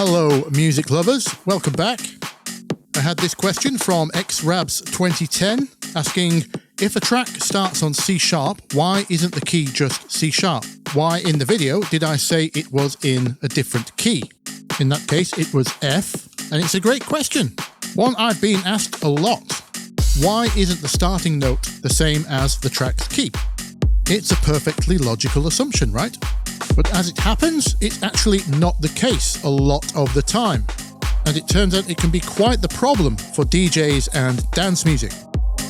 Hello music lovers, welcome back. I had this question from xrabs2010 asking, if a track starts on C sharp, why isn't the key just C sharp? Why in the video did I say it was in a different key? In that case it was F, and it's a great question. One I've been asked a lot. Why isn't the starting note the same as the track's key? It's a perfectly logical assumption, right? But as it happens, it's actually not the case a lot of the time. And it turns out it can be quite the problem for DJs and dance music.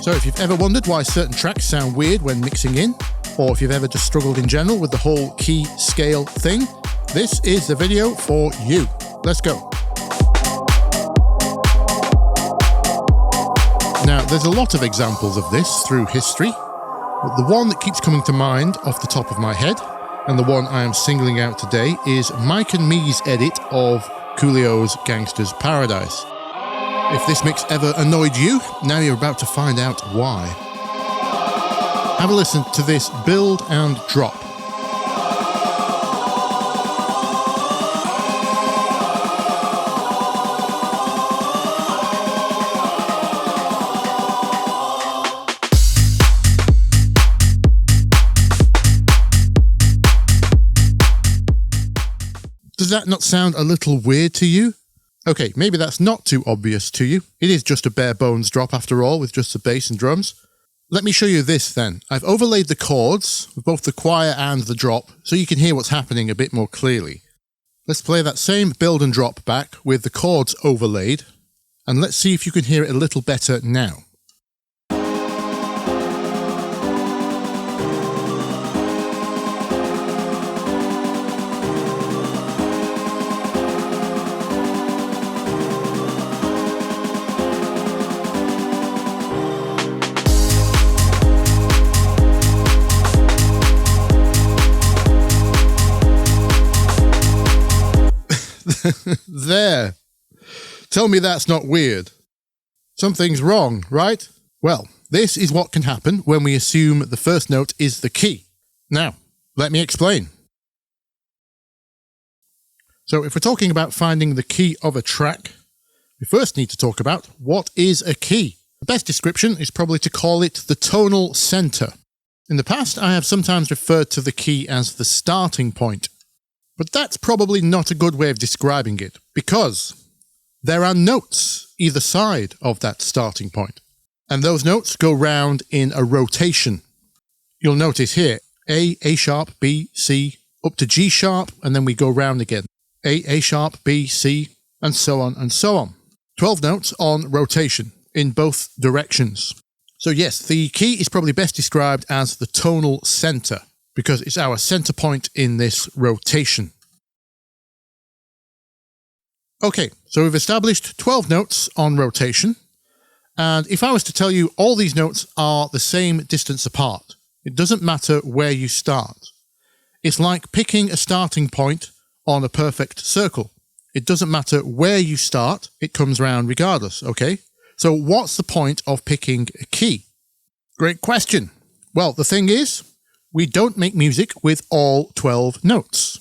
So if you've ever wondered why certain tracks sound weird when mixing in, or if you've ever just struggled in general with the whole key scale thing, this is the video for you. Let's go. Now, there's a lot of examples of this through history, but the one that keeps coming to mind off the top of my head, and the one I am singling out today, is Mike and Me's edit of Coolio's Gangsta's Paradise. If this mix ever annoyed you, now you're about to find out why. Have a listen to this build and drop. Does that not sound a little weird to you? Okay, maybe that's not too obvious to you. It is just a bare bones drop after all, with just the bass and drums. Let me show you this then. I've overlaid the chords with both the choir and the drop, so you can hear what's happening a bit more clearly. Let's play that same build and drop back with the chords overlaid, and let's see if you can hear it a little better now. There. Tell me that's not weird. Something's wrong, right? Well, this is what can happen when we assume the first note is the key. Now, let me explain. So if we're talking about finding the key of a track, we first need to talk about what is a key. The best description is probably to call it the tonal center. In the past, I have sometimes referred to the key as the starting point. But that's probably not a good way of describing it, because there are notes either side of that starting point, and those notes go round in a rotation. You'll notice here, A sharp, B, C, up to G sharp, and then we go round again. A sharp, B, C, and so on and so on. 12 notes on rotation in both directions. So yes, the key is probably best described as the tonal center, because it's our center point in this rotation. Okay, so we've established 12 notes on rotation, and if I was to tell you all these notes are the same distance apart, it doesn't matter where you start. It's like picking a starting point on a perfect circle. It doesn't matter where you start, it comes round regardless, okay? So what's the point of picking a key? Great question. Well, the thing is, we don't make music with all 12 notes.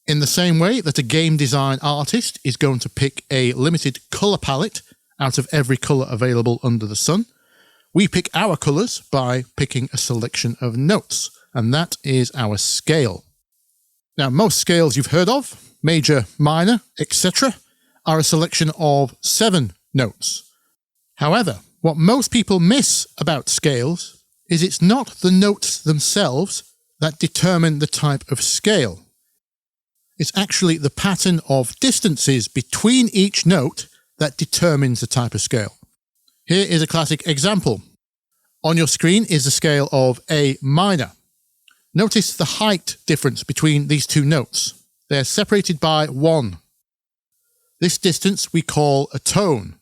In the same way that a game design artist is going to pick a limited colour palette out of every colour available under the sun, we pick our colours by picking a selection of notes, and that is our scale. Now, most scales you've heard of, major, minor, etc., are a selection of 7 notes. However, what most people miss about scales is it's not the notes themselves that determine the type of scale. It's actually the pattern of distances between each note that determines the type of scale. Here is a classic example. On your screen is the scale of A minor. Notice the height difference between these two notes. They're separated by 1. This distance we call a tone.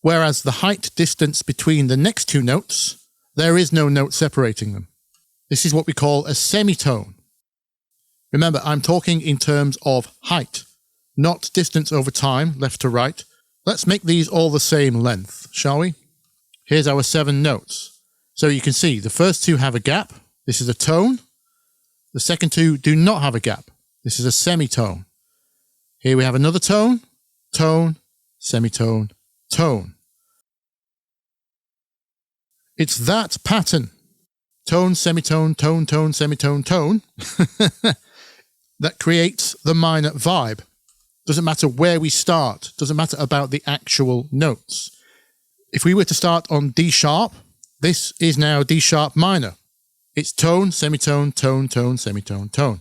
Whereas the height distance between the next two notes, there is no note separating them. This is what we call a semitone. Remember, I'm talking in terms of height, not distance over time, left to right. Let's make these all the same length, shall we? Here's our 7 notes. So you can see the first 2 have a gap. This is a tone. The second 2 do not have a gap. This is a semitone. Here we have another tone, tone, semitone, tone. It's that pattern, tone, semitone, tone, tone, semitone, tone, that creates the minor vibe. Doesn't matter where we start, doesn't matter about the actual notes. If we were to start on D sharp, this is now D sharp minor. It's tone, semitone, tone, tone, semitone, tone.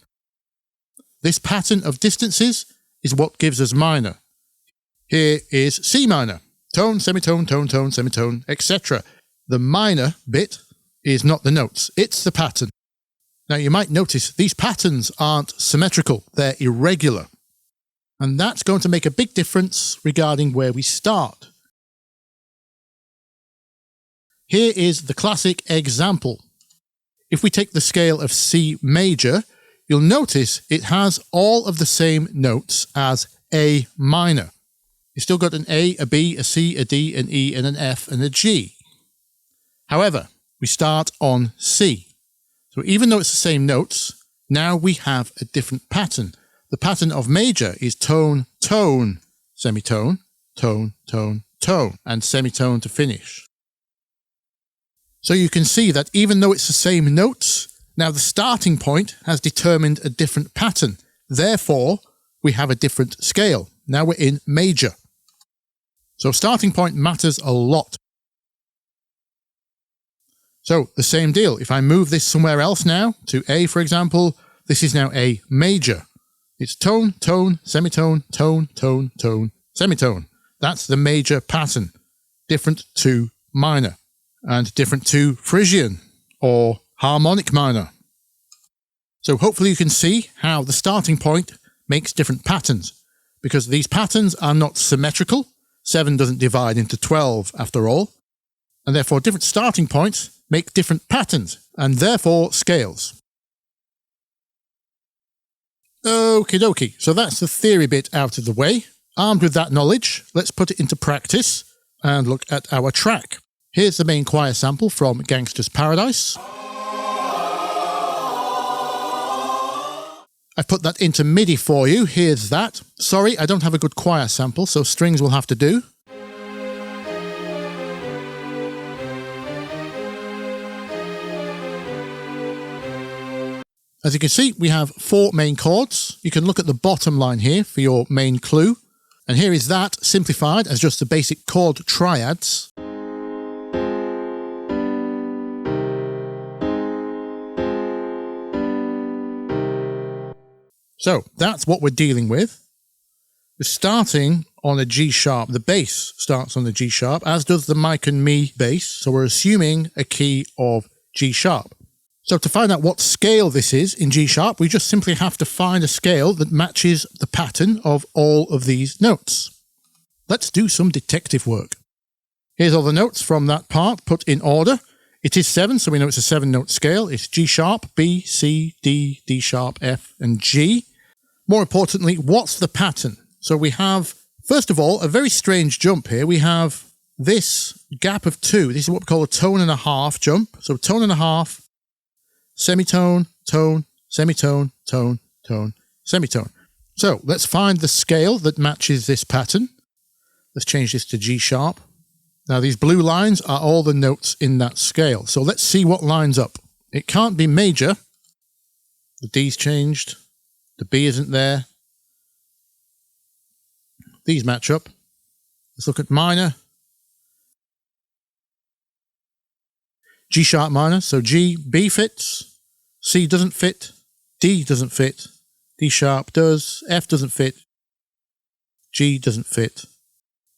This pattern of distances is what gives us minor. Here is C minor, tone, semitone, tone, tone, semitone, etc. The minor bit is not the notes, it's the pattern. Now you might notice these patterns aren't symmetrical, they're irregular. And that's going to make a big difference regarding where we start. Here is the classic example. If we take the scale of C major, you'll notice it has all of the same notes as A minor. You've still got an A, a B, a C, a D, an E, and an F, and a G. However, we start on C. So even though it's the same notes, now we have a different pattern. The pattern of major is tone, tone, semitone, tone, tone, tone, and semitone to finish. So you can see that even though it's the same notes, now the starting point has determined a different pattern. Therefore, we have a different scale. Now we're in major. So starting point matters a lot. So the same deal. If I move this somewhere else now, to A for example, this is now A major. It's tone, tone, semitone, tone, tone, tone, semitone. That's the major pattern. Different to minor. And different to Frisian or harmonic minor. So hopefully you can see how the starting point makes different patterns, because these patterns are not symmetrical. 7 doesn't divide into 12 after all, and therefore different starting points make different patterns and therefore scales. Okie dokie, so that's the theory bit out of the way. Armed with that knowledge, let's put it into practice and look at our track. Here's the main choir sample from Gangsta's Paradise. I've put that into MIDI for you. Here's that. Sorry, I don't have a good choir sample, so strings will have to do. As you can see, we have 4 main chords. You can look at the bottom line here for your main clue. And here is that simplified as just the basic chord triads. So that's what we're dealing with. We're starting on a G sharp. The bass starts on the G sharp, as does the Mike and Me bass. So we're assuming a key of G sharp. So to find out what scale this is in G sharp, we just simply have to find a scale that matches the pattern of all of these notes. Let's do some detective work. Here's all the notes from that part put in order. It is 7, so we know it's a 7-note scale. It's G sharp, B, C, D, D sharp, F, and G. More importantly, what's the pattern? So we have, first of all, a very strange jump here. We have this gap of 2. This is what we call a tone and a half jump. So tone and a half, semitone, tone, semitone, tone, tone, semitone. So let's find the scale that matches this pattern. Let's change this to G sharp. Now these blue lines are all the notes in that scale. So let's see what lines up. It can't be major. The D's changed. The B isn't there. These match up. Let's look at minor. G sharp minor. So G, B fits. C doesn't fit. D doesn't fit. D sharp does. F doesn't fit. G doesn't fit.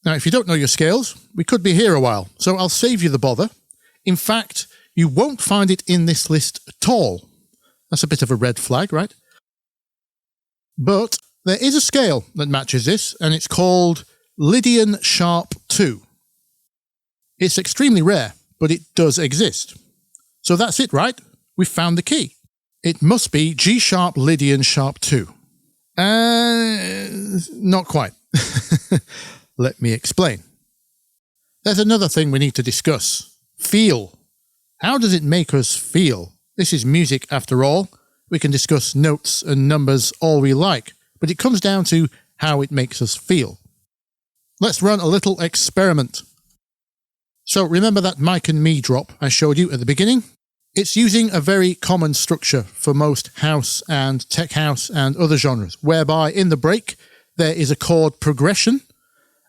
Now, if you don't know your scales, we could be here a while, so I'll save you the bother. In fact, you won't find it in this list at all. That's a bit of a red flag, right? But there is a scale that matches this, and it's called Lydian Sharp 2. It's extremely rare, but it does exist. So that's it, right? We've found the key. It must be G sharp Lydian Sharp 2. Not quite. Let me explain. There's another thing we need to discuss. Feel. How does it make us feel? This is music after all. We can discuss notes and numbers all we like, but it comes down to how it makes us feel. Let's run a little experiment. So remember that mic and me drop I showed you at the beginning? It's using a very common structure for most house and tech house and other genres, whereby in the break there is a chord progression,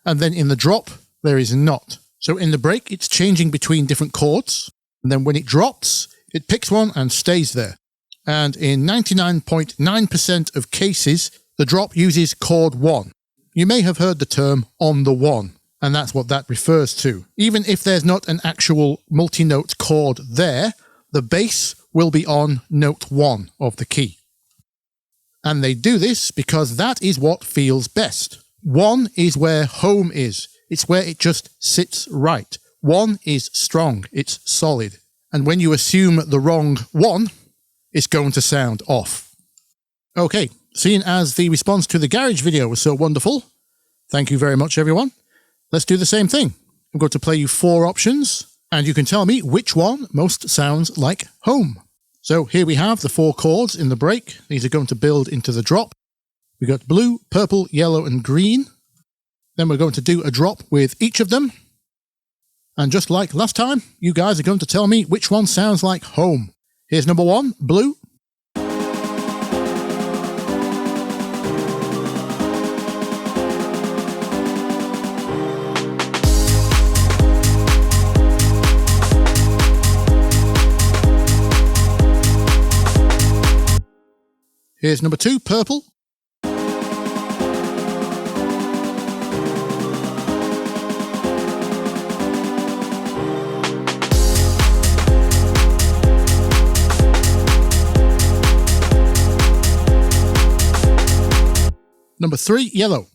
and then in the drop there is not. So in the break it's changing between different chords, and then when it drops, it picks one and stays there. And in 99.9% of cases, the drop uses chord 1. You may have heard the term on the 1, and that's what that refers to. Even if there's not an actual multi-note chord there, the bass will be on note 1 of the key. And they do this because that is what feels best. 1 is where home is. It's where it just sits right. 1 is strong. It's solid. And when you assume the wrong 1, it's going to sound off. Okay, seeing as the response to the garage video was so wonderful, thank you very much everyone. Let's do the same thing. I'm going to play you 4 options, and you can tell me which one most sounds like home. So here we have the 4 chords in the break. These are going to build into the drop. We've got blue, purple, yellow, and green. Then we're going to do a drop with each of them. And just like last time, you guys are going to tell me which one sounds like home. Here's number 1, blue. Here's number 2, purple. Number 3, yellow.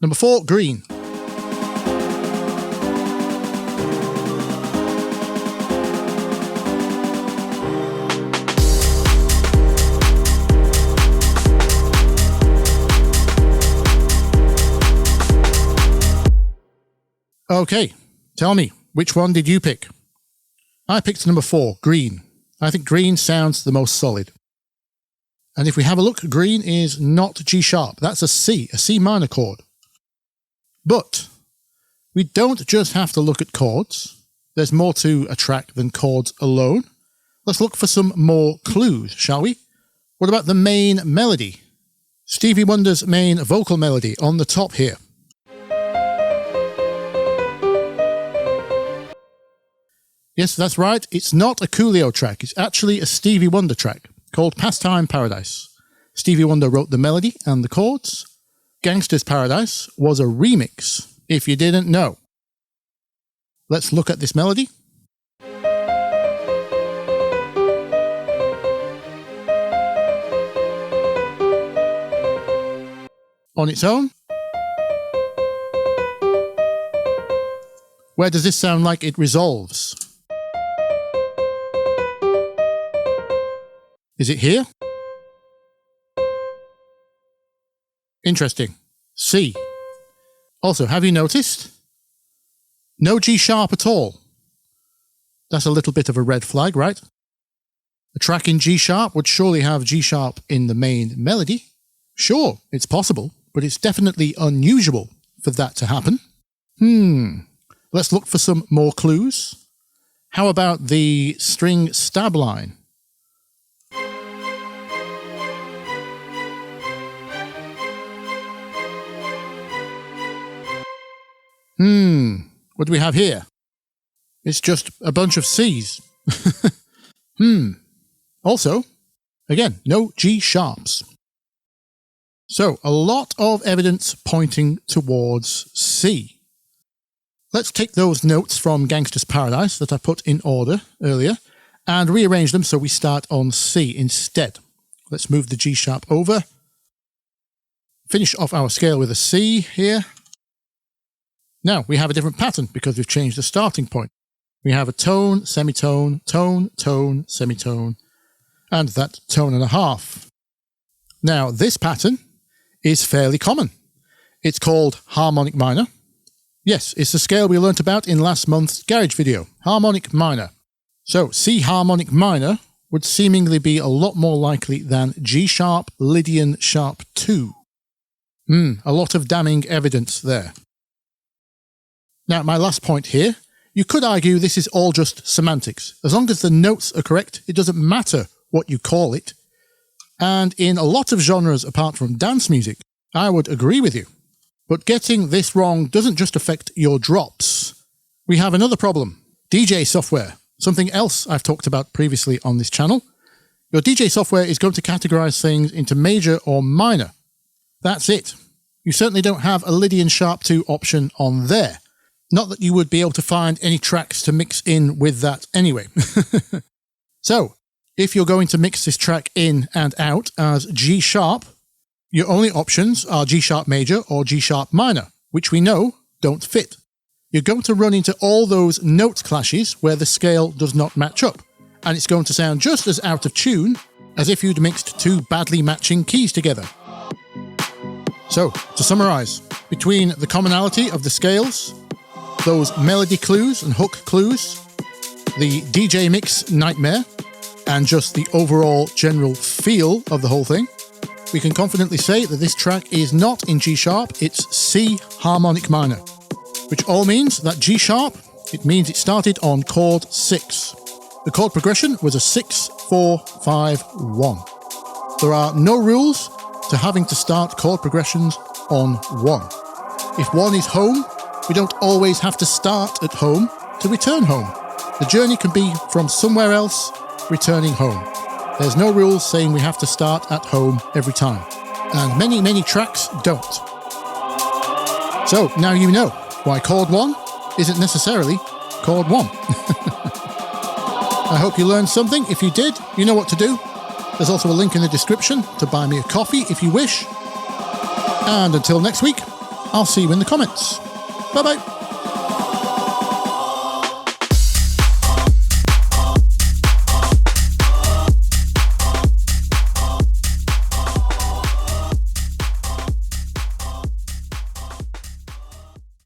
Number 4, green. Okay, tell me, which one did you pick? I picked number 4, green. I think green sounds the most solid. And if we have a look, green is not G sharp. That's a C minor chord. But we don't just have to look at chords. There's more to a track than chords alone. Let's look for some more clues, shall we? What about the main melody? Stevie Wonder's main vocal melody on the top here. Yes, that's right. It's not a Coolio track. It's actually a Stevie Wonder track called Pastime Paradise. Stevie Wonder wrote the melody and the chords. Gangsta's Paradise was a remix, if you didn't know. Let's look at this melody. On its own. Where does this sound like it resolves? Is it here? Interesting. C. Also, have you noticed? No G sharp at all. That's a little bit of a red flag, right? A track in G sharp would surely have G sharp in the main melody. Sure, it's possible, but it's definitely unusual for that to happen. Let's look for some more clues. How about the string stab line? What do we have here? It's just a bunch of C's. Also, again, no G sharps. So, a lot of evidence pointing towards C. Let's take those notes from Gangsta's Paradise that I put in order earlier and rearrange them so we start on C instead. Let's move the G sharp over. Finish off our scale with a C here. Now, we have a different pattern because we've changed the starting point. We have a tone, semitone, tone, tone, semitone, and that tone and a half. Now, this pattern is fairly common. It's called Harmonic Minor. Yes, it's the scale we learnt about in last month's garage video, Harmonic Minor. So C Harmonic Minor would seemingly be a lot more likely than G sharp Lydian sharp 2. A lot of damning evidence there. Now, my last point here, you could argue this is all just semantics. As long as the notes are correct, it doesn't matter what you call it. And in a lot of genres apart from dance music, I would agree with you. But getting this wrong doesn't just affect your drops. We have another problem. DJ software, something else I've talked about previously on this channel. Your DJ software is going to categorize things into major or minor. That's it. You certainly don't have a Lydian sharp 2 option on there. Not that you would be able to find any tracks to mix in with that anyway. So, if you're going to mix this track in and out as G sharp, your only options are G sharp major or G sharp minor, which we know don't fit. You're going to run into all those note clashes where the scale does not match up, and it's going to sound just as out of tune as if you'd mixed two badly matching keys together. So, to summarise, between the commonality of the scales, those melody clues and hook clues, the DJ mix nightmare, and just the overall general feel of the whole thing, we can confidently say that this track is not in G sharp, it's C Harmonic Minor, which all means that G sharp, it means it started on chord 6. The chord progression was a 6, 4, 5, 1. There are no rules to having to start chord progressions on 1. If 1 is home, we don't always have to start at home to return home. The journey can be from somewhere else, returning home. There's no rules saying we have to start at home every time. And many, many tracks don't. So now you know why chord 1 isn't necessarily chord 1. I hope you learned something. If you did, you know what to do. There's also a link in the description to buy me a coffee if you wish. And until next week, I'll see you in the comments. Bye-bye.